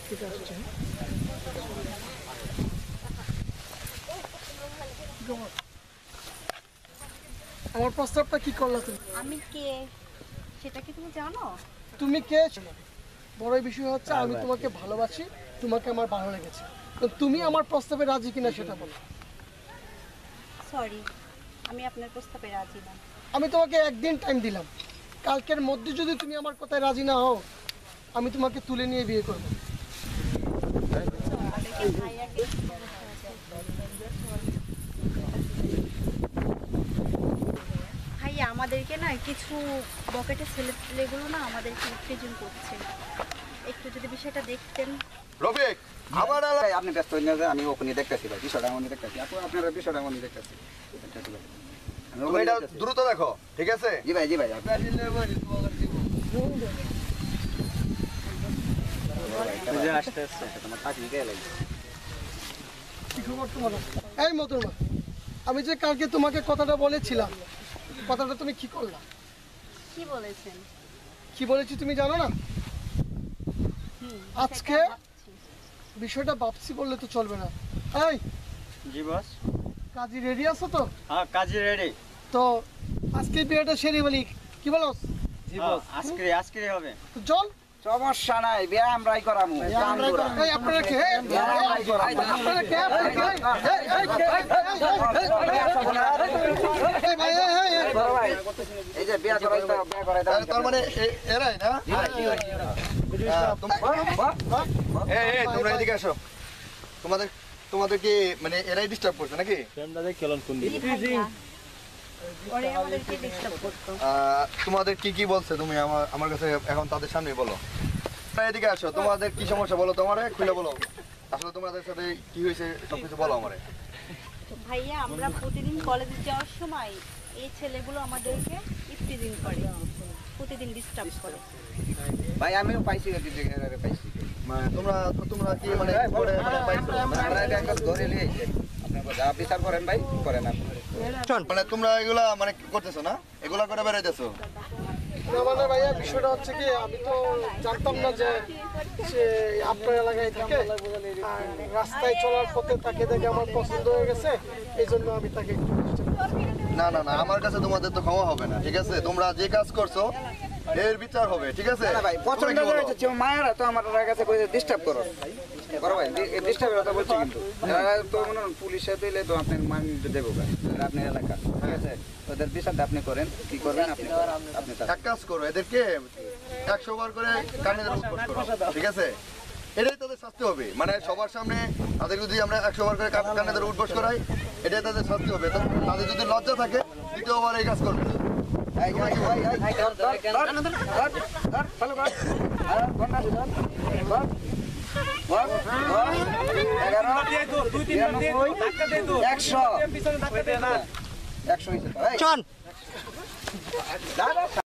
থেকে আসছেন। আমার প্রস্তাবটা কি করলা তুমি? আমি কে সেটা কি তুমি জানো? তুমি কে? বড় বিষয় হচ্ছে আমি তোমাকে ভালোবাসি, তোমাকে আমার ভালো লেগেছে। তো তুমি আমার প্রস্তাবে রাজি কিনা সেটা বলো। সরি, আমি আপনার প্রস্তাবে রাজি না। আমি তোমাকে একদিন টাইম দিলাম, কালকের মধ্যে যদি তুমি আমার কথায় রাজি না হও, আমি তোমাকে তুলে নিয়ে বিয়ে করব। ভাইয়া আমাদেরকে না কিছু বকেটে ছেলেগুলো না আমাদেরকে উত্তেজন করছে, একটু যদি বিষয়টা দেখতেন। রফিক, আমার আপনি ব্যস্ত হয়ে যান, আমি ওখানে দেখতেছি ভাই, বিষয়টা আমি দেখতেছি। আপনারা বিষয়টা আমি দেখতেছি। তুমি এটা দ্রুত দেখো, ঠিক আছে? জি ভাই, জি ভাই। কি খবর তোমার? এই মধুমা, আমি যে কালকে তোমাকে কথাটা বলেছিলাম, কথাটা তুমি কি করলা? কি বলেছেন? কি বলেছি তুমি জানো না? আজকে বিষয়টা ভাবছি বললে তো চলবে না। এই জি বস। কাজী রেডি আছো তো? হ্যাঁ, কাজী রেডি। তো আজকে বিয়েটা সেরে বলি, কি বলো? জি বস, আজকে হবে। তো চল। সমস্যা নাই, বিয়ে আমরাই করামু। এই আপনারা কে? আপনারা কে? এই যে বিয়ে করাই তো, বিয়ে করাই তো। তার মানে এরাই না? এই তোমরা এদিকে আসো। তোমাদের কি মানে এরাই ডিস্টার্ব করছে নাকি? তোমাদের কি বলছে তুমি আমার কাছে এখন তাদের সামনে বলো। এদিকে আসো, তোমাদের কি সমস্যা বলো, তোমারে খুলে বলো। আসলে তোমাদের সাথে কি হয়েছে সবকিছু বলো আমারে। ভাইয়া আমরা প্রতিদিন কলেজে যাওয়ার সময় এই ছেলেগুলো আমাদেরকে ইফতিজিং করে, প্রতিদিন ডিস্টার্ব করে। ভাই আমিও পাইছি, পাইছি। মানে তোমরা কি মানে করে পাইছো? আমরা একটা ধরে নিয়ে আপনি যা বিচার করেন ভাই, করেন আপনি। মানে তোমরা এগুলা মানে করতেছো না, এগুলা করে বেড়াইতেছো? মানে ভাইয়া বিষয়টা হচ্ছে কি, আমি তো জানতাম না যে সে আপনার এলাকায় থাকে। আর রাস্তায় চলার পথে তাকে দেখে আমার পছন্দ হয়ে গেছে, এই জন্য আমি তাকে একটু না, আমার কাছে তোমাদের তো ক্ষমা হবে না, ঠিক আছে? তোমরা যে কাজ করছো এর বিচার হবে, ঠিক আছে? না ভাই, পছন্দ হয়েছে মায়েরা তো আমার কাছে কইছে ডিস্টার্ব করো ভাই, ডিস্টার্বের কথা বলছি। কিন্তু এরা তো মনে হয় পুলিশে দিলে তো আপনার মান দেবো ভাই, আপনার এলাকা, ঠিক আছে? ওদের বিচারটা আপনি করেন, কি করবেন আপনি এক কাজ করো, এদেরকে 100 বার করে কানে ধরে উঠবস করো, ঠিক আছে? এটাই তাদের শাস্তি হবে। মানে সবার সামনে তাদের যদি আমরা 100 বার করে কানে ধরে উঠবস করাই, এটাই তাদের শাস্তি হবে। তাদের যদি লজ্জা থাকে দ্বিতীয়বার এই কাজ করবে। একশো